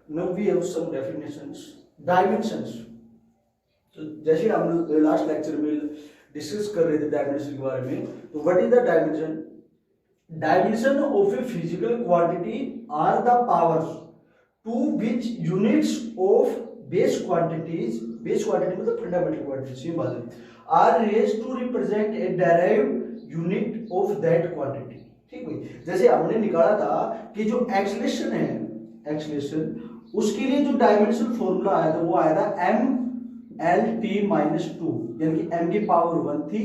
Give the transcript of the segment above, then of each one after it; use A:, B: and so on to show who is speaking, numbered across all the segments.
A: Now we have some definitions. Dimensions. तो जैसे हम लोग लास्ट लेक्चर में डिस्कस कर रहे थे डायमेंशन के बारे में, तो what is the dimension? Dimension of a physical quantity are the powers to which units of base quantities, base quantity मतलब फंडामेंटल क्वांटिटी, ये बात है, are raised to represent a derived unit of that quantity. ठीक है, जैसे हमने निकाला था कि जो एक्सेलरेशन है, एक्सेलरेशन, उसके लिए जो डायमेंशन फॉर्मूला आया था वो आया था m l t -2, यानी कि m की पावर 1 थी,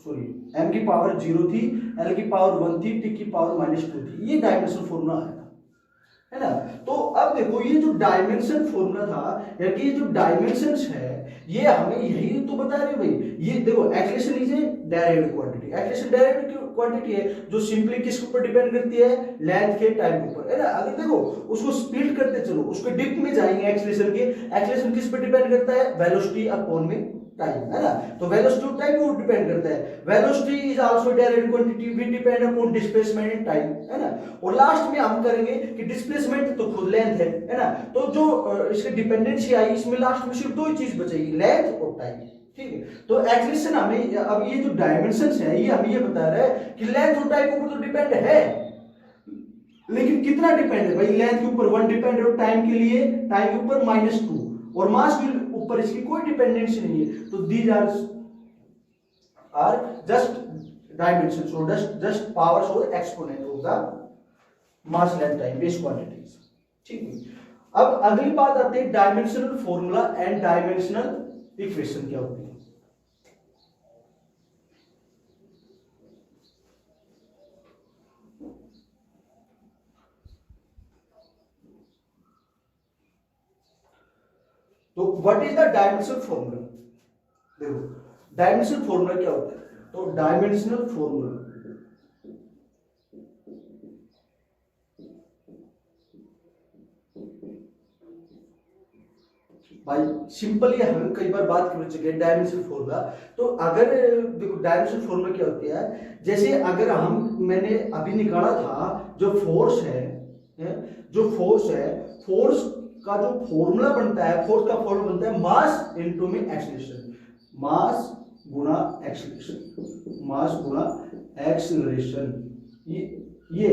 A: सॉरी m की पावर 0 थी, l की पावर 1 थी, t की पावर -2 थी, ये डायमेंशन फॉर्मूला आया था, है ना। तो अब देखो ये जो डायमेंशन फॉर्मूला था, यानी कि ये जो डायमेंशंस है ये हमें यही तो बता रहे भाई। ये देखो acceleration is a direct quantity, acceleration direct quantity है जो सिंपली किसके ऊपर डिपेंड करती है, लेंथ के टाइम के ऊपर, है ना। अगर देखो उसको स्प्लिट करते चलो, उसके डिप में जाएंगे एक्सेलरेशन के, एक्सेलरेशन किस पर डिपेंड करता है, वेलोसिटी अपॉन में टाइम, है ना। तो वेलोसिटी ऑफ टाइम को डिपेंड करता है, velocity is also direct quantity we depend upon displacement in time, है ना। और लास्ट में हम करेंगे कि डिस्प्लेसमेंट तो खुद लेंथ है ना। तो जो इसकी डिपेंडेंसी आई, इसमें लास्ट में सिर्फ दो ही चीज बचेगी, लेंथ और टाइम। ठीक है, तो एक्सेलरेशन हमें, अब ये जो डायमेंशंस है ये हमें ये बता रहा है कि लेंथ और टाइम के ऊपर तो डिपेंड है, लेकिन कितना डिपेंड है भाई, लेंथ के ऊपर 1 डिपेंड है और टाइम के लिए, टाइम के ऊपर -2, और मास के ऊपर इसकी कोई डिपेंडेंसी नहीं है। तो दीज आर जस्ट डायमेंशंस और जस्ट पावर्स और exponent of the mass length time base quantities. ठीक है, अब अगली बात आती है dimensional formula and dimensional equation क्या होती है। तो what is the dimensional formula? देखो डायमेंशनल फॉर्मूला क्या होता है, तो डायमेंशनल फॉर्मूला भाई सिंपली हम कई बार बात कर चुके हैं डायमेंशनल फॉर्मूला। तो अगर देखो डायमेंशनल फॉर्मूला क्या होती है, जैसे अगर मैंने अभी निकाला था जो फोर्स है, जो फोर्स है, फोर्स का जो फॉर्मूला बनता है, फोर्स का फॉर्मूला बनता है मास इनटू में एक्सेलरेशन, मास गुना एक्सेलरेशन, मास गुना एक्सेलरेशन, ये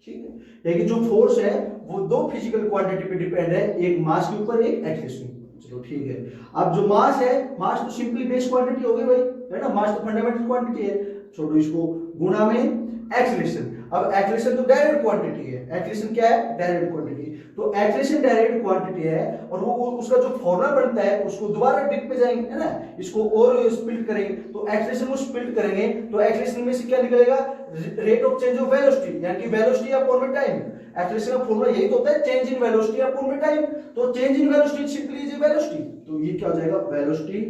A: ठीक है। लेकिन जो फोर्स है वो दो फिजिकल क्वांटिटी पे डिपेंड है, एक मास के ऊपर, एक एक्सेलरेशन। चलो ठीक है, अब जो मास है, मास तो सिंपली बेस क्वांटिटी हो गई भाई, है ना, मास तो फंडामेंटल क्वांटिटी है, छोड़ो इसको, गुना में एक्सेलरेशन। अब एक्सेलरेशन तो डायरेक्ट क्वांटिटी है, एक्सेलरेशन क्या है, डायरेक्ट क्वांटिटी। तो एक्सेलरेशन डायरेक्ट क्वांटिटी है और वो उसका जो फॉर्मूला बनता है उसको दोबारा डिप पे जाएंगे, है ना, इसको और स्प्लिट करेंगे, तो एक्सेलरेशन को स्प्लिट करेंगे तो एक्सेलरेशन में से क्या निकलेगा, rate of change of velocity, यानी कि वेलोसिटी अपॉन में टाइम। एक्सेलरेशन का फॉर्मूला यही तो होता है, चेंज इन वेलोसिटी अपॉन में टाइम। तो change in velocity simply is velocity, तो ये क्या हो जाएगा, वेलोसिटी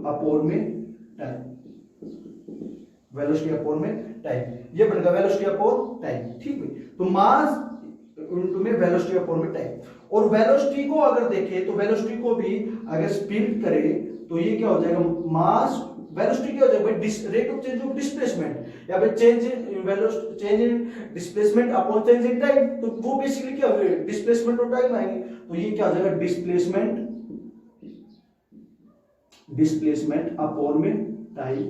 A: अपॉन में टाइम, वेलोसिटी अपॉन में टाइम, ये बनेगा वेलोसिटी अपॉन टाइम। ठीक है, तो मास इनटू में वेलोसिटी अपॉन में टाइम। और वेलोसिटी को अगर देखें तो वेलोसिटी को भी अगर स्प्लिट करें तो ये क्या हो जाएगा, मास, वेलोसिटी क्या हो जाएगा, rate of change of displacement या फिर change in velocity, change in displacement upon change in time, तो वो बेसिकली क्या होगा, डिस्प्लेसमेंट और टाइम आएंगे, तो ये क्या हो जाएगा, डिस्प्लेसमेंट अपॉन में टाइम,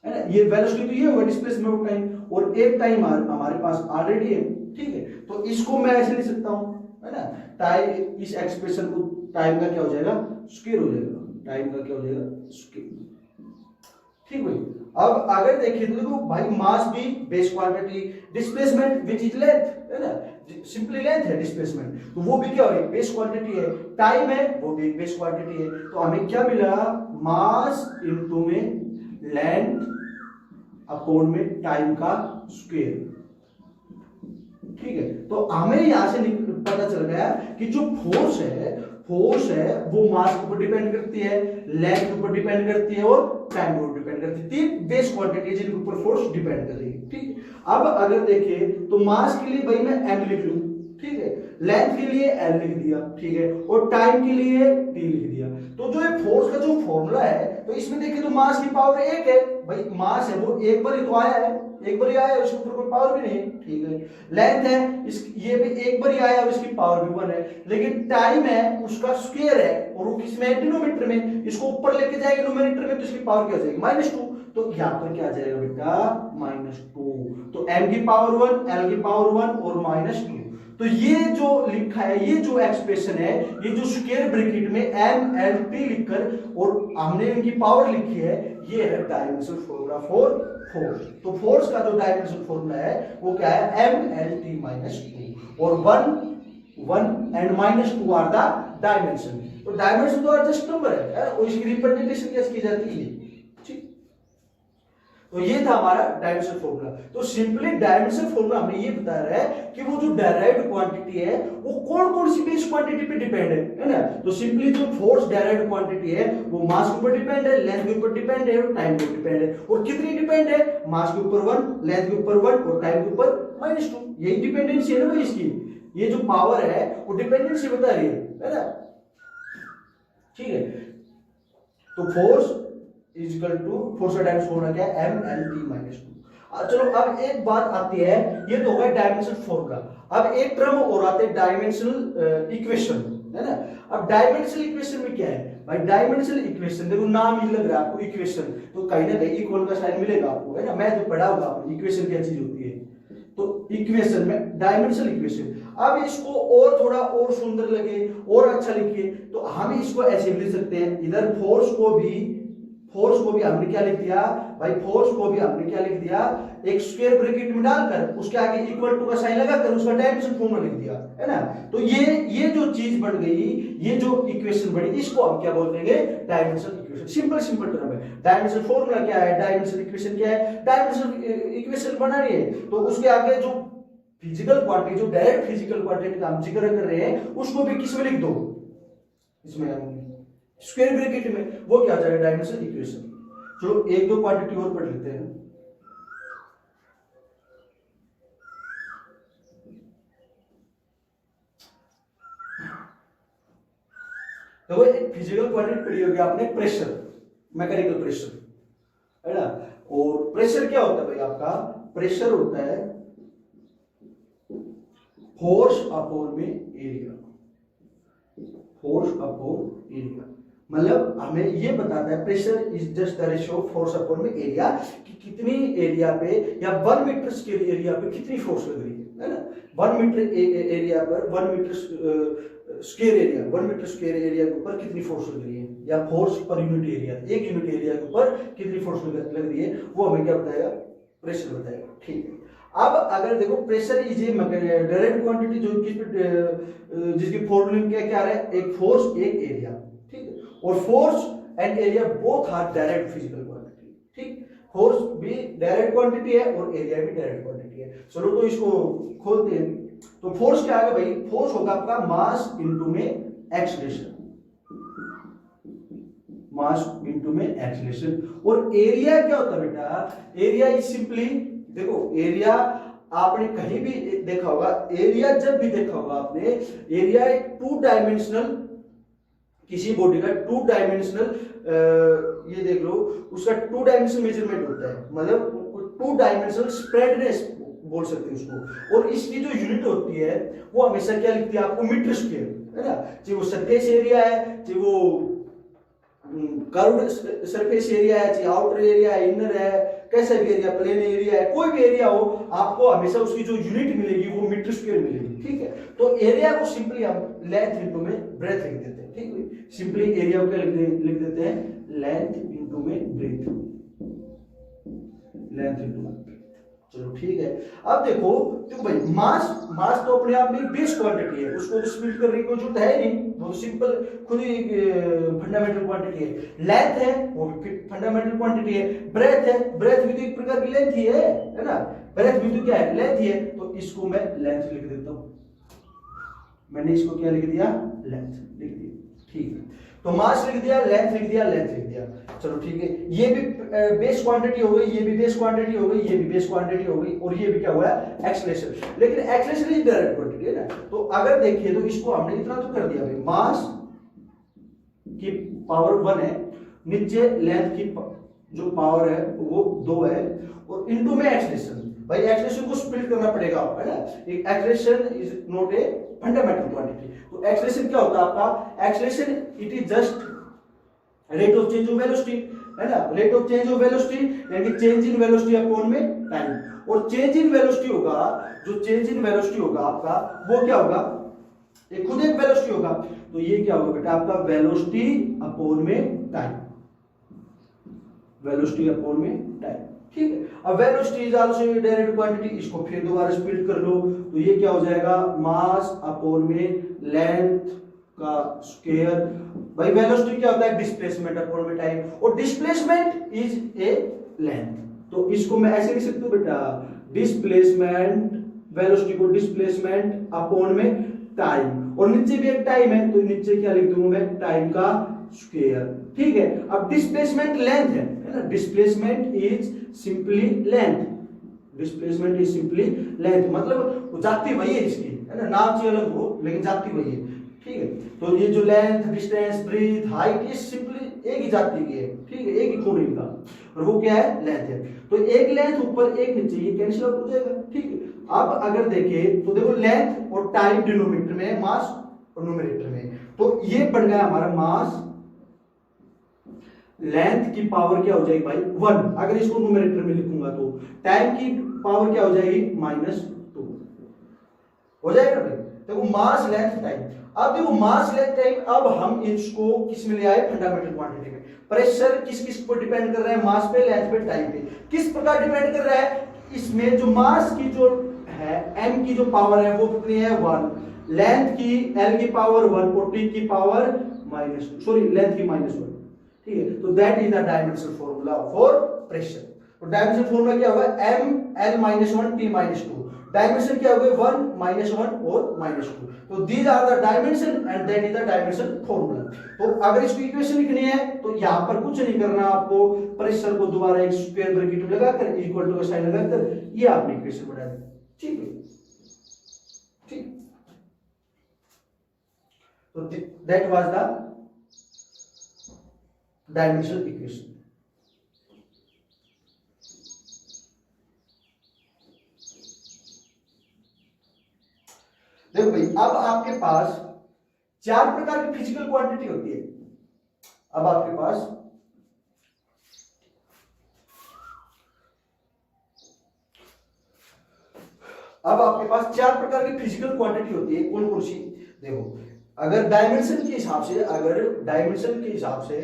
A: है ना। ये वेलोसिटी तो ये होगा, डिस्प्लेसमेंट ऑफ टाइम, और एक टाइम हमारे पास ऑलरेडी है। ठीक है, तो इसको मैं ऐसे लिख सकता हूं, है ना, टाइम, इस एक्सप्रेशन को टाइम का क्या हो जाएगा, स्क्वायर हो जाएगा, टाइम का क्या हो जाएगा, स्क्वायर। ठीक है, अब अगर देखिए तो देखो भाई मास भी base quantity, displacement which is length, है ना, सिंपली लेंथ है डिस्प्लेसमेंट, तो वो भी क्या हो, बेस क्वांटिटी है, टाइम है वो भी बेस क्वांटिटी है। तो हमें क्या मिला, मास इनटू में लेंथ अपॉन में टाइम का स्क्वायर। ठीक है, तो हमें यहां से पता चल गया कि जो फोर्स है वो मास के ऊपर डिपेंड करती है, लेंथ के ऊपर डिपेंड करती है और टाइम के ऊपर डिपेंड करती है। तीन बेस क्वांटिटी जिनके ऊपर फोर्स डिपेंड कर रही है। ठीक, अब अगर देखें तो मास के लिए भाई मैं m लिख लूं, ठीक है, लेंथ के लिए l लिख दिया, ठीक है, और टाइम के लिए t लिख दिया। तो जो ये फोर्स का जो फॉर्मूला है, तो इसमें देखिए तो मास की पावर 1 है भाई, मास है वो 1 पर ही तो आया है, एक बार ही आया, उसके ऊपर कोई पावर भी नहीं, ठीक है। लेंथ है ये भी एक बार ही आया और इसकी पावर भी 1 है, लेकिन टाइम है उसका स्क्वायर है और वो किसमें है, डिनोमिनेटर में, इसको ऊपर लेके जाएंगे न्यूमरेटर में तो इसकी पावर क्या हो जाएगी -2, तो यहाँ पर क्या आ जाएगा बेटा -2, तो m की पावर 1 l की पावर 1 और -2। तो ये जो लिखा है, ये जो एक्सप्रेशन है, ये जो स्क्वायर ब्रैकेट में m l t लिखकर और हमने इनकी पावर लिखी है, ये है डायमेंशनल फॉर्मूला फॉर फोर्स। तो फोर्स का जो डायमेंशनल फॉर्मूला है वो क्या है, m l t -2 और 1 एंड -2 आर द डायमेंशन। तो डायमेंशन तो जस्ट नंबर है और इसकी रिप्रेजेंटेशन कैसे की जाती है, ठीक। तो ये था हमारा डायमेंशन फॉर्मूला। तो सिंपली डायमेंशन फॉर्मूला हमें ये बता रहा है कि वो जो डेराइव्ड क्वांटिटी है वो कौन कौन सी बेस क्वांटिटी पे डिपेंड है ना। तो सिंपली जो फोर्स डेराइव्ड क्वांटिटी है वो मास के ऊपर डिपेंड है, लेंथ के ऊपर डिपेंड है और टाइम के ऊपर डिपेंड है। और कितनी डिपेंड है, मास के ऊपर 1, लेंथ के ऊपर 1 और टाइम के ऊपर -2। यही डिपेंडेंसी है ना भाई इसकी, ये जो पावर है वो डिपेंडेंसी बता रही है ना, ठीक है। तो force is equal to force का डायमेंशन होना क्या है, m l t -2। चलो अब एक बात आती है, ये तो हो गया डायमेंशनल फॉर्मूला। अब एक टर्म और आते हैं डायमेंशनल इक्वेशन, है ना। अब डायमेंशनल इक्वेशन में क्या है भाई, डायमेंशनल इक्वेशन देखो नाम ही लग रहा है आपको इक्वेशन, तो कहीं ना कहीं इक्वल का साइन मिलेगा आपको, है ना। मैं तो पढ़ा होगा आपको इक्वेशन क्या चीज होती है। तो इक्वेशन में डायमेंशनल इक्वेशन, अब इसको और थोड़ा और सुंदर लगे और अच्छा लिखिए तो हम इसको ऐसे लिख सकते हैं, इधर फोर्स को भी हमने क्या लिख दिया भाई, फोर्स को भी हमने क्या लिख दिया, एक स्क्वायर ब्रैकेट में डालकर उसके आगे इक्वल टू का साइन लगाकर उसका डायमेंशन फॉर्मूला लिख दिया, है ना। तो ये जो चीज बन गई, ये जो इक्वेशन बनी, इसको हम क्या बोल देंगे, डायमेंशनल इक्वेशन। सिंपल टर्म है। डायमेंशनल फॉर्मूला क्या है, डायमेंशनल इक्वेशन क्या है, डायमेंशनल इक्वेशन बना रही है तो उसके आगे जो फिजिकल क्वांटिटी, जो डायरेक्ट फिजिकल क्वांटिटी का हम जिक्र कर रहे हैं उसको भी किस में लिख दो, इसमें स्क्वायर ब्रैकेट में, वो क्या हो जाएगा, डायमेंशनल इक्वेशन। चलो एक दो क्वांटिटी और पढ़ लेते हैं। देखो एक फिजिकल क्वांटिटी पढ़ी होगी आपने, प्रेशर, मैकेनिकल प्रेशर, है ना। और प्रेशर क्या होता है भाई आपका, प्रेशर होता है फोर्स अपॉन में एरिया, फोर्स अपॉन एरिया। मतलब हमें ये बताता है pressure is just the ratio of force upon में एरिया, कि कितनी एरिया पे या 1 मीटर स्क्वायर एरिया पे कितनी फोर्स लग रही है ना। 1 मीटर एरिया पर 1 metre square area, 1 metre square area के ऊपर कितनी फोर्स लग रही है, या फोर्स पर यूनिट एरिया, एक यूनिट एरिया के ऊपर कितनी फोर्स लग रही है, वो हमें क्या बताएगा, प्रेशर बताएगा, ठीक है। अब अगर देखो pressure is a direct quantity, जो जिसकी फॉर्मूला क्या आ रहा है, एक फोर्स एक एरिया, ठीक है। और force and area both are direct physical quantity, ठीक। फोर्स भी डायरेक्ट क्वांटिटी है और एरिया भी डायरेक्ट क्वांटिटी है। चलो तो इसको खोलते हैं। तो फोर्स क्या है भाई, फोर्स होगा आपका मास इनटू में एक्सीलरेशन, मास इनटू में एक्सीलरेशन। और एरिया क्या होता है बेटा, एरिया इज सिंपली, देखो एरिया आपने कहीं भी देखा होगा, एरिया जब भी देखा होगा आपने, एरिया एक 2 डायमेंशनल, किसी बॉडी का 2 डायमेंशनल, ये देख लो उसका 2 डायमेंशनल मेजरमेंट होता है, मतलब 2 डायमेंशनल स्प्रेडनेस बोल सकते हैं उसको। और इसकी जो यूनिट होती है वो हमेशा क्या लिखती है आपको, मीटर स्क्वायर, है ना। चाहे वो सरफेस एरिया है, चाहे वो कर्व्ड सरफेस एरिया है, चाहे आउटर एरिया है, इनर है, कैसा भी एरिया, प्लेन एरिया है, कोई भी एरिया हो, आपको हमेशा उसकी जो यूनिट मिलेगी वो मीटर स्क्वायर मिलेगी, ठीक है। तो एरिया को सिंपली हम लेंथ इनटू में ब्रेथ लिख देते हैं, ठीक है। सिंपली एरिया को क्या लिख देते हैं, लेंथ इनटू में ब्रेथ, लेंथ इनटू में ब्रेथ। चलो ठीक है। अब देखो भाई मास तो अपने आप में बेस क्वांटिटी है, उसको स्प्लिट करने की कोई जरूरत है नहीं, वो सिंपल खुद ही फंडामेंटल क्वांटिटी है। लेंथ है वो भी फंडामेंटल क्वांटिटी है। ब्रेथ है, ब्रेथ भी तो एक प्रकार की लेंथ ही है ना। ब्रेथ भी तो क्या है, लेंथ ही है। तो इसको मैं लेंथ लिख देता हूं, मैंने इसको क्या लिख दिया, लेंथ लिख दिया, ठीक है। तो मास लिख दिया, लेंथ लिख दिया, लेंथ लिख दिया। चलो ठीक है, ये भी बेस क्वांटिटी हो गई, ये भी बेस क्वांटिटी हो गई, ये भी बेस क्वांटिटी हो गई, और ये भी क्या हुआ है, एक्सेलरेशन। लेकिन एक्सेलरेशन इज डायरेक्ट क्वांटिटी है ना। तो अगर देखिए तो इसको हमने इतना तो कर दिया भाई, मास की पावर 1 है, नीचे लेंथ की जो पावर है वो 2 है, और इनटू में एक्सेलरेशन। भाई एक्सेलरेशन को स्प्लिट करना पड़ेगा, है ना। एक acceleration is not a fundamental quantity. तो एक्सेलरेशन क्या होता है आपका? Acceleration it is just rate of change of velocity, है ना। Rate of change of velocity यानी चेंज इन वेलोसिटी अपॉन में टाइम। और चेंज इन वेलोसिटी होगा, जो चेंज इन वेलोसिटी होगा आपका वो क्या होगा? ये खुद एक वेलोसिटी होगा। तो ये क्या होगा बेटा आपका? वेलोसिटी अपॉन में टाइम, वेलोसिटी अपॉन में टाइम, ठीक है। अब velocity is also a direct quantity, इसको फिर दोबारा स्प्लिट कर लो तो ये क्या हो जाएगा? मास अपॉन में लेंथ का स्क्वायर। भाई वेलोसिटी क्या होता है? डिस्प्लेसमेंट अपॉन में टाइम, और डिस्प्लेसमेंट इज ए लेंथ। तो इसको मैं ऐसे लिख सकता हूं बेटा, डिस्प्लेसमेंट, वेलोसिटी को डिस्प्लेसमेंट अपॉन में टाइम, और नीचे भी एक टाइम है तो नीचे क्या लिख दूंगा मैं? टाइम का स्क्वायर, ठीक है। अब डिस्प्लेसमेंट लेंथ है ना, displacement is simply length, displacement is simply length, मतलब जाती वही है इसकी, है ना, नाम से अलग हो लेकिन जाती वही है, ठीक है। तो ये जो लेंथ, डिस्टेंस, ब्रीथ, हाइट, ये सिंपली एक ही जाति की है, ठीक है, एक ही खून इनका, और वो क्या है? लेंथ है। तो एक लेंथ ऊपर एक नीचे, ये कैंसिल आउट हो जाएगा, ठीक है। अब अगर देखें तो देखो लेंथ और टाइम डिनोमिनेटर में, मास और न्यूमरेटर में, तो ये बढ़ गया हमारा मास, लेंथ की पावर क्या हो जाएगी भाई? 1। अगर इसको न्यूमरेटर में लिखूंगा तो टाइम की पावर क्या हो जाएगी? -2 हो जाएगा भाई। देखो मास, लेंथ, टाइम। अब देखो मास, लेंथ, टाइम, अब हम इसको किस में ले आए? फंडामेंटल क्वांटिटी में। प्रेशर किस किस पर डिपेंड कर रहा है? मास पे, लेंथ पे, टाइम पे। किस प्रकार डिपेंड कर रहा है? इसमें जो मास की जो है, m की जो पावर है वो कितनी है? 1। लेंथ की l की पावर 1 और t की पावर लेंथ की -1, ठीक है। तो that is the dimensional formula for pressure. तो डायमेंशनल फॉर्मूला क्या होगा? m l -1 t -2। डायमेंशन क्या होगा? 1 -1 और -2। तो these are the dimension and that is the dimension formula. तो अगर इसकी इक्वेशन लिखनी है तो यहां पर कुछ नहीं करना आपको, प्रेशर को दोबारा एक स्क्वायर ब्रैकेट में लगाकर इक्वल टू का साइन लगाकर ये आपने इक्वेशन बना दी, ठीक है, ठीक। तो that was the dimensional equation. देखो भाई, अब आपके पास 4 प्रकार की फिजिकल क्वांटिटी होती है। अब आपके पास चार प्रकार की फिजिकल क्वांटिटी होती है। कौन कौन सी? देखो, अगर डायमेंशन के हिसाब से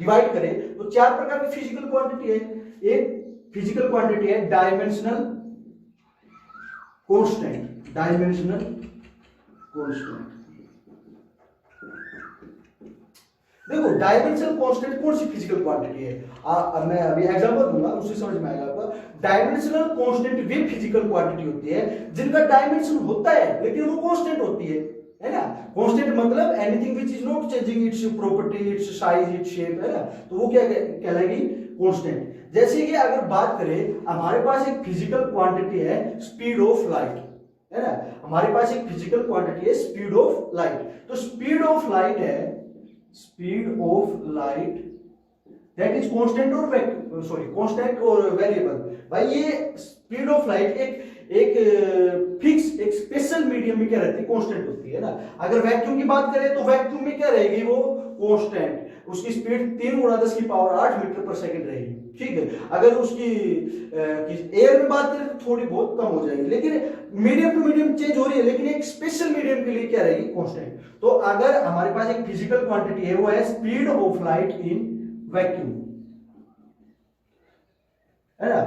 A: डिवाइड करें तो 4 प्रकार की फिजिकल क्वांटिटी है। एक फिजिकल क्वांटिटी है डायमेंशनल कांस्टेंट, डायमेंशनल कांस्टेंट। देखो डायमेंशनल कांस्टेंट कौन सी फिजिकल क्वांटिटी है? मैं अभी एग्जांपल दूंगा, उससे समझ में आएगा आपको। डायमेंशनल कांस्टेंट वे फिजिकल क्वांटिटी होती है जिनका डायमेंशन होता है लेकिन वो कांस्टेंट होती है ना। कांस्टेंट मतलब anything which is not changing it's property, it's size, its shape, है ना। तो वो क्या कहलाएगी? कांस्टेंट। जैसे कि अगर बात करें, हमारे पास एक फिजिकल क्वांटिटी है स्पीड ऑफ लाइट, है ना। हमारे पास एक फिजिकल क्वांटिटी है स्पीड ऑफ लाइट। तो स्पीड ऑफ लाइट है, speed of light that is constant और कांस्टेंट और वेरिएबल। भाई ये स्पीड ऑफ लाइट एक फिक्स, एक स्पेशल मीडियम में क्या रहती है? कांस्टेंट होती है ना। अगर वैक्यूम की बात करें तो वैक्यूम में क्या रहेगी? वो कांस्टेंट, उसकी स्पीड 3 × 10⁻8 मीटर पर सेकंड रहेगी, ठीक है। अगर उसकी एयर में बात करें तो थोड़ी बहुत कम हो जाएगी, लेकिन मीडियम टू मीडियम चेंज हो रही है, लेकिन एक स्पेशल मीडियम के लिए क्या रहेगी? कांस्टेंट। तो अगर हमारे पास एक फिजिकल क्वांटिटी है वो है speed of light in vacuum, है ना।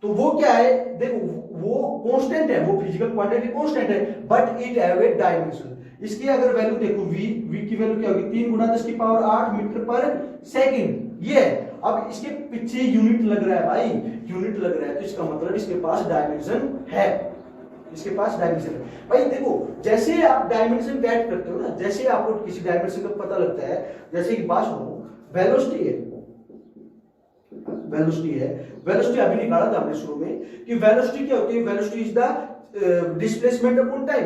A: तो वो क्या है? देखो वो कांस्टेंट है, वो फिजिकल क्वांटिटी कांस्टेंट है, but it have a dimension. इसकी अगर वैल्यू देखो, v की वैल्यू क्या होगी? 3 × 10⁸ मीटर पर सेकंड, ये है। अब इसके पीछे यूनिट लग रहा है भाई, यूनिट लग रहा है, तो इसका मतलब इसके पास डायमेंशन है, इसके पास डायमेंशन है। भाई देखो, जैसे आप डायमेंशन गेट करते हो ना, जैसे आपको किसी डायमेंशन का पता लगता है, जैसे कि बात सुनो, वेलोसिटी है, वेलोसिटी अभी निकाला था हमने शुरू में कि वेलोसिटी क्या होती है? Velocity is the displacement upon time.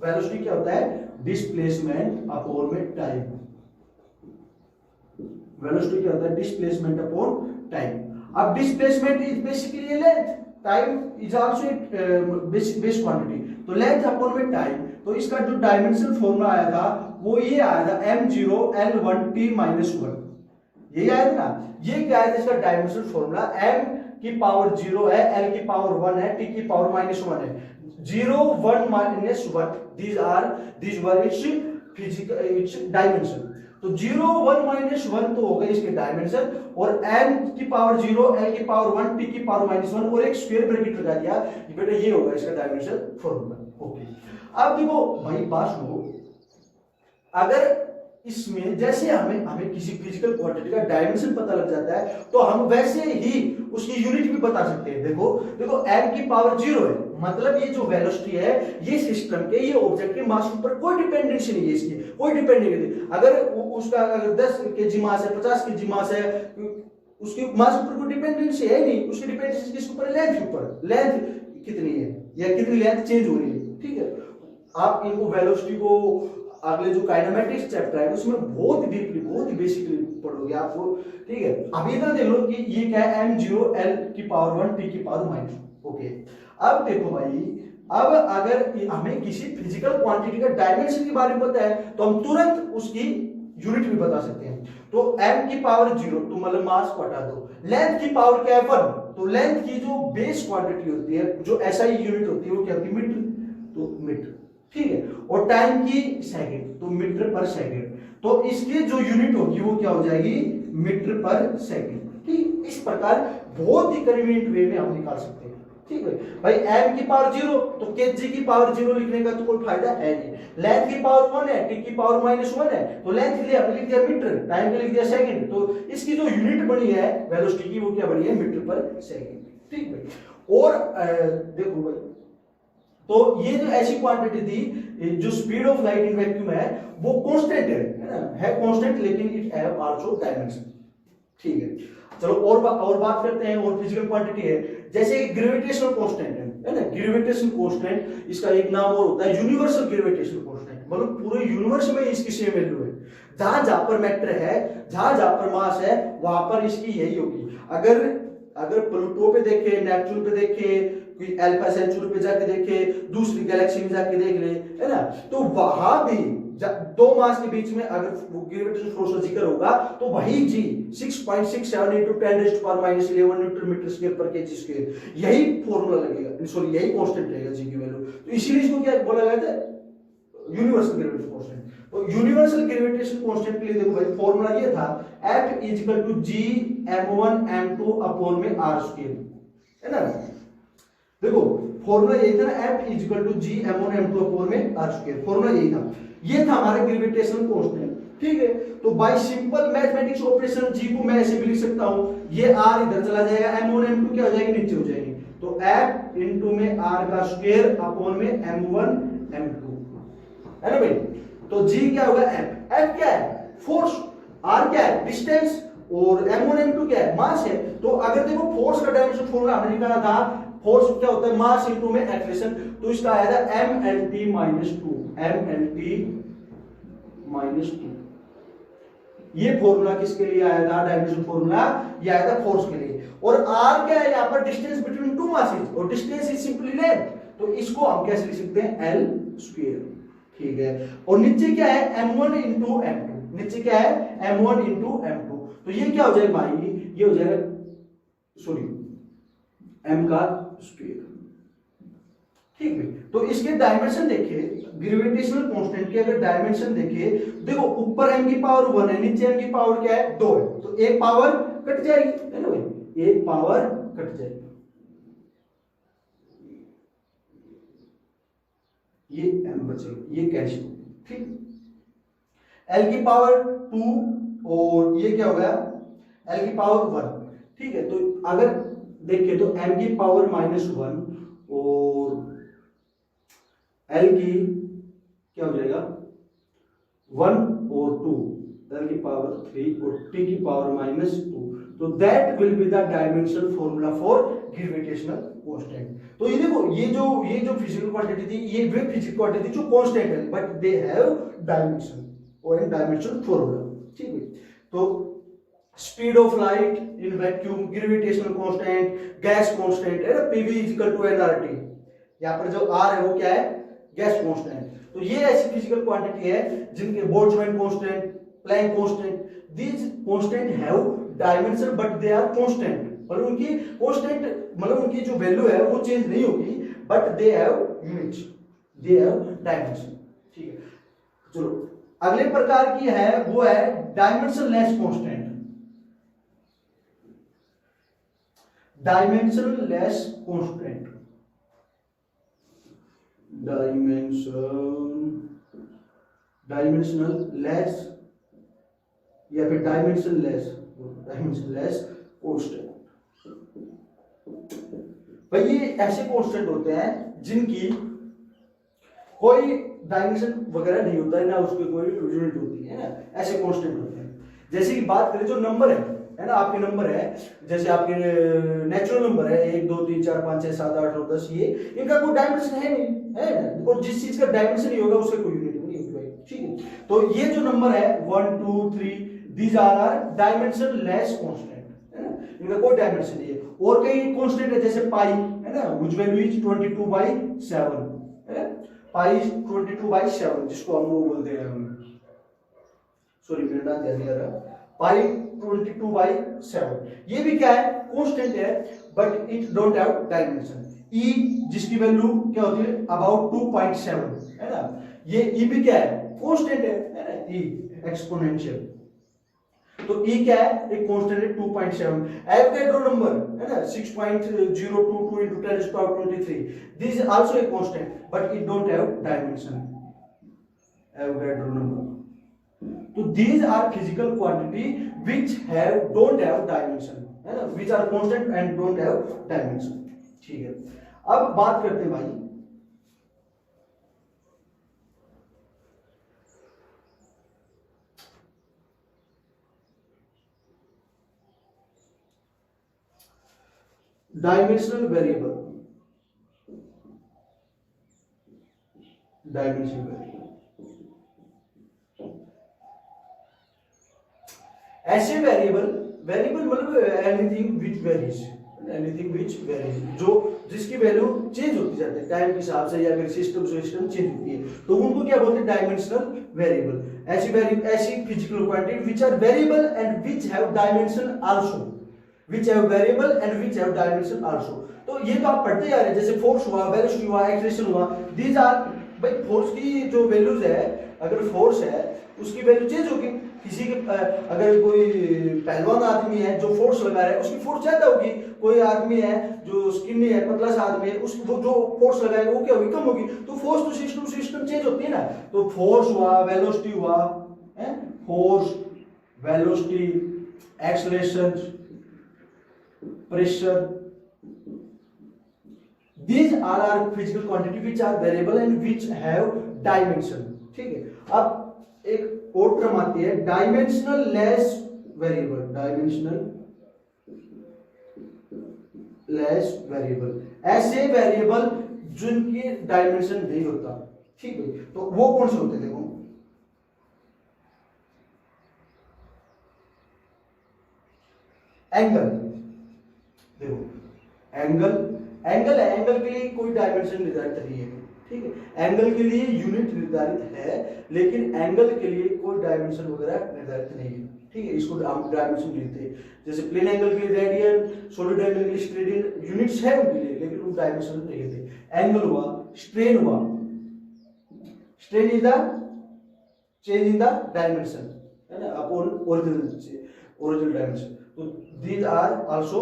A: Velocity क्या होता है? डिस्प्लेसमेंट अपॉन में टाइम। वेलोसिटी क्या होता है, डिस्प्लेसमेंट अपॉन टाइम। अब displacement is basically length, time is also basic quantity, तो लेंथ अपॉन में टाइम। तो इसका जो डायमेंशन फॉर्मूला आया था वो ये आया था m0 l1 t माइनस 1, यही आया था ना। ये क्या है, इसका डायमेंशन फॉर्मूला m की पावर 0 है, l की पावर 1 है, t की पावर माइनस 1 है। 0 1 minus 1 these were its physical its dimension। तो 0 1 माइनस 1 तो हो गए इसके डायमेंशन, और m की पावर 0 l की पावर 1 t की पावर माइनस 1 और एक स्क्वायर ब्रैकेट लगा दिया, बेटा ये होगा इसका डायमेंशन फॉर्मूला। ओके, अब देखो भाई बात सुनो, अगर इसमें जैसे हमें किसी फिजिकल क्वांटिटी का डायमेंशन पता लग जाता है तो हम वैसे ही उसकी यूनिट भी बता सकते हैं। देखो m की पावर 0 है, मतलब ये जो वेलोसिटी है ये सिस्टम के, ये ऑब्जेक्ट के मास पर कोई डिपेंडेंसी नहीं है, इसकी कोई डिपेंडेंसी नहीं। अगर उसका अगर 10 केजी मास है, 50 केजी मास है, उसके मास पर कोई डिपेंडेंसी है नहीं, उसकी डिपेंडेंसी किसके ऊपर है, लेंथ के ऊपर। लेंथ कितनी है या कितनी लेंथ चेंज हो रही है, ठीक है। आप इनको वेलोसिटी को अगले जो काइनेमेटिक्स चैप्टर है उसमें बहुत डीपली, बहुत ही बेसिकली पढ़ोगे आपको, ठीक है। अभी इधर देख लो कि ये क्या है, m0 l की पावर 1 t की पावर माइनस। ओके, अब देखो भाई, अब अगर हमें किसी फिजिकल क्वांटिटी का डायमेंशन के बारे में पता है तो हम तुरंत उसकी यूनिट भी बता सकते हैं। तो m की पावर 0 तो मतलब मास को हटा दो, लेंथ की पावर क्या है 1, तो लेंथ की जो बेस क्वांटिटी होती है, जो SI यूनिट होती है वो क्या होती है, मीटर, तो मीटर, ठीक है। और टाइम की सेकंड, तो मीटर पर सेकंड, तो इसकी जो यूनिट होगी वो क्या हो जाएगी, मीटर पर सेकंड, ठीक। इस प्रकार बहुत ही कन्वीनियंट वे में हम निकाल सकते हैं, ठीक है भाई। m की पावर 0 तो kg की पावर 0 लिखने का तो कोई फायदा है नहीं। लेंथ की पावर 1 है, t की पावर माइनस 1 है, तो लेंथ के लिए हमने लिख दिया मीटर, टाइम के लिए लिख दिया सेकंड, तो इसकी जो यूनिट बनी है वेलोसिटी की वो क्या बनी है, मीटर पर सेकंड, ठीक भाई। और देखो भाई, तो ये जो ऐसी क्वांटिटी थी, जो speed of light in vacuum है वो कांस्टेंट है ना, है कांस्टेंट, लेकिन इट हैव आल्सो डायमेंशन, ठीक है। चलो और बात करते हैं, और फिजिकल क्वांटिटी है, जैसे ग्रेविटेशनल कांस्टेंट है ना, ग्रेविटेशन कांस्टेंट, इसका एक नाम और होता है यूनिवर्सल ग्रेविटेशनल कांस्टेंट, मतलब पूरे यूनिवर्स में इसकी सेम वैल्यू है। जहां जहां पर मैटर है, जहां जहां पर मास है, वहां पर इसकी यही होगी। अगर प्लूटो पे देखे, नेपच्यून पे देखे, कोई अल्फा सेंचुरी पे जाके देखे, दूसरी गैलेक्सी में जाके देख ले, है ना, तो वहां भी दो मास के बीच में अगर ग्रेविटेशनल फोर्स का जिक्र होगा तो वही जी 6.67 into 10⁻⁻11 न्यूटन मीटर स्क्वायर पर केजी स्क्वायर, यही फॉर्मूला लगेगा, सॉरी यही कांस्टेंट रहेगा जी की वैल्यू। तो इसीलिए इसको क्या बोला गया था, यूनिवर्सल ग्रेविटेशन कांस्टेंट। तो यूनिवर्सल ग्रेविटेशन कांस्टेंट के लिए देखो भाई फॉर्मूला ये था, F = G m1 m2 upon में r स्क्वायर, है ना। देखो फॉर्मूला यही था ना, F = G m1 m2 upon में r स्क्वायर, फॉर्मूला यही था। ये था हमारा ग्रेविटेशनल कांस्टेंट, ठीक है। तो bye simple mathematics operation G को मैं ऐसे भी लिख सकता हूं, ये r इधर चला जाएगा, m1 m2 क्या हो जाएगी, नीचे हो जाएगी, तो F इनटू में r का स्क्वायर अपॉन में m1 m2, है ना भाई। तो G क्या होगा, F क्या है, फोर्स, R क्या है, डिस्टेंस, और m1 m2 क्या है, मास है। तो अगर देखो फोर्स का डायमेंशन फॉर्मूला हमने निकाला था, फोर्स क्या होता है, मास इनटू में एक्सेलरेशन, तो इसका आया था mLT - 2, mLT - 2। ये फॉर्मूला किसके लिए आया था, डायमेंशन फॉर्मूला, ये आया था फोर्स के लिए। और r क्या है, यहां पर डिस्टेंस बिटवीन टू मासेस, और डिस्टेंस इज सिंपली लेंथ, तो इसको हम कैसे लिख सकते हैं, L स्क्वायर, ठीक है। और नीचे क्या है, m1 * m2, नीचे क्या है, m1 * m2, तो ये क्या हो जाएगा भाई, ये हो जाएगा, सॉरी, m का स्क्वायर, ठीक है। तो इसके डायमेंशन देखिए, ग्रेविटेशनल कांस्टेंट के अगर डायमेंशन देखिए, देखो ऊपर m की पावर 1 है, नीचे m की पावर क्या है, 2 है, तो एक पावर कट जाएगी, है ना भाई, एक पावर कट जाएगी, ये m बचेगा, ये कैंसिल, ठीक। l की पावर 2 और ये क्या हो गया, l की पावर 1, ठीक है। तो अगर देखिए तो m की पावर -1 और l की क्या हो जाएगा, 1 और 2, l की पावर 3 और t की पावर -2, तो that will be the dimensional formula for gravitational constant. तो ये देखो, ये जो फिजिकल क्वांटिटी थी, ये वे फिजिकल क्वांटिटी जो कांस्टेंट है, बट दे हैव डायमेंशन और डायमेंशनल फॉर्मूला, ठीक है। तो speed of light in vacuum, gravitational constant, gas constant है ना, पीवी इक्वल टू एनआरटी। यहाँ पर जो आर है वो क्या है, गैस कांस्टेंट। तो ये ऐसी फिजिकल क्वांटिटी है जिनके Boltzmann constant, Planck constant, these constant have dimension but they are constant. मतलब उनकी कांस्टेंट, मतलब उनकी जो वैल्यू है वो चेंज नहीं होगी, but they have unit, they have dimension. ठीक है, चलो अगले प्रकार की है वो है dimensionless constant. Dimensionless constant, dimensionless या फिर डायमेंशनलेस कांस्टेंट। भाई ये ऐसे कांस्टेंट होते हैं जिनकी कोई डायमेंशन वगैरह नहीं होता है, ना उसकी कोई यूनिट होती है ना, ऐसे कांस्टेंट होते हैं। जैसे कि बात करें जो नंबर है ना, आपके नंबर है, जैसे आपके नेचुरल नंबर है 1 2 3 4 5 6 7 8 9 10, ये इनका कोई डायमेंशन है नहीं, है ना, और जिस चीज का डायमेंशन नहीं होगा उसका कोई यूनिट नहीं होगी भाई। ठीक है, तो ये जो नंबर है 1 2 3, दीज आर डायमेंशनलेस कांस्टेंट, है ना, इनका कोई डायमेंशन नहीं है। और कई कांस्टेंट है जैसे पाई, है ना, व्हिच वैल्यू इज 22/7, है, पाई इज 22/7, जिसको हम वो बोलते हैं, सॉरी मेरा नाम ध्यान नहीं आ रहा, पाई 22/7, ये भी क्या है, कांस्टेंट है, but it don't have dimension. ई जिसकी वैल्यू क्या होती है अबाउट 2.7, है ना, ये ई भी क्या है, कांस्टेंट है ना, ई एक्सपोनेंशियल। तो ई क्या है, एक कांस्टेंट है 2.7। एवोगैड्रो नंबर है ना 6.022 into 10⁻23, this is also a constant but it don't have dimension, Avogadro number. तो these are physical quantity which don't have dimension, है ना, which are constant and don't have dimension। ठीक है, अब बात करते हैं भाई डायमेंशनल वेरिएबल, डायमेंशनल वेरिएबल ऐसे वेरिएबल, वेरिएबल मतलब anything which varies, anything which varies, जो जिसकी वैल्यू चेंज होती जाती है टाइम के हिसाब से या फिर सिस्टम चेंज होती है, तो उनको क्या बोलते हैं, डायमेंशनल वेरिएबल। ऐसी physical quantity which are variable and which have dimension also, which have variable and which have dimension also. तो ये तो आप पढ़ते आ रहे हैं, जैसे फोर्स हुआ, वेलोसिटी हुआ, एक्सेलरेशन हुआ, दीज आर, भाई फोर्स की जो वैल्यूज है, अगर फोर्स है उसकी वैल्यू चेंज होगी। किसी के अगर कोई पहलवान आदमी है जो फोर्स लगा रहा है उसकी फोर्स ज्यादा होगी, कोई आदमी है जो स्किनी है, पतला सा आदमी है, उसकी वो जो फोर्स लगाएगा वो क्या होगी, कम होगी। तो फोर्स तो सिस्टम चेंज होती है ना, तो फोर्स हुआ, वेलोसिटी हुआ, है, force, velocity, acceleration, pressure, these all are physical quantity which are variable and which have dimension। ठीक है, अब एक और टर्म आती है dimensional less variable, dimensional less variable, ऐसे वेरिएबल जिनकी डायमेंशन नहीं होता। ठीक है, तो वो कौन से होते हैं, देखो एंगल, देखो एंगल, एंगल है, एंगल के लिए कोई डायमेंशन निर्धारित नहीं है। ठीक है, एंगल के लिए यूनिट निर्धारित है लेकिन एंगल के लिए कोई डायमेंशन वगैरह निर्धारित नहीं है। ठीक है, इसको हम डायमेंशन लिखते हैं, जैसे प्लेन एंगल के लिए रेडियन, सॉलिड एंगल के लिए स्टेडियन, यूनिट्स है उनके लिए लेकिन वो डायमेंशन नहीं लेते। एंगल हुआ, स्ट्रेन हुआ, strain is the change in the dimension, है ना, अपॉन ओरिजिनल डायमेंशन। तो दीज आर आल्सो,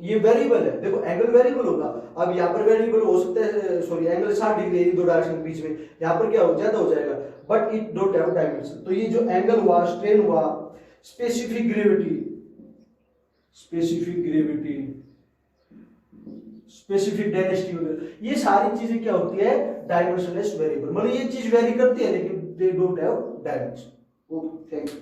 A: ये वेरिएबल है, देखो एंगल वेरिएबल होगा। अब यहाँ पर वेरिएबल हो सकता है, सॉरी एंगल 60 डिग्री है दो डायरेक्शन के बीच में, यहाँ पर क्या हो ज्यादा हो जाएगा, but it don't have dimension. तो ये जो एंगल हुआ, स्ट्रेन हुआ, specific gravity, specific gravity, specific density वगैरह, ये सारी चीजें क्या होती है, डायमेंशनलेस वेरिएबल। मतलब ये चीज वेरी करती है लेकिन they don't have dimension. Okay, thank you.